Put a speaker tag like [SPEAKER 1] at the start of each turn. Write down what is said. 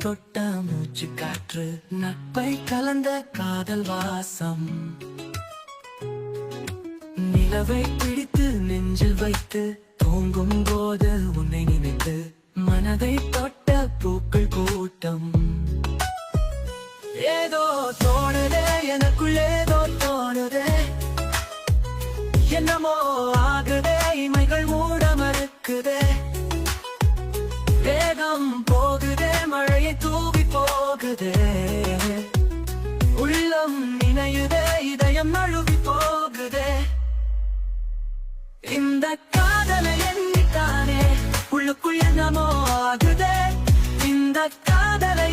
[SPEAKER 1] தொட்ட மூச்சு காற்று, நட்பை கலந்த காதல் வாசம். நிலவை பிடித்து நெஞ்சில் வைத்து தூங்கும் போது உன்னை நினைத்து மனதை தொட்ட பூக்கள் கூட்டம். ஏதோ தோணுதே, எனக்குள் ஏதோ தோணுதே, என்னமோ ஆகுதே, இமைகள் மூட மறுக்குதே. வேகம் போகுதே, மழையை தூவி போகுதே, உள்ளம் நினையுதே, இதயம் நழுவி போகுதே. இந்த காதலை எண்ணித்தானே உள்ளுக்குள் என்னமோ ஆகுதே. இந்த காதலை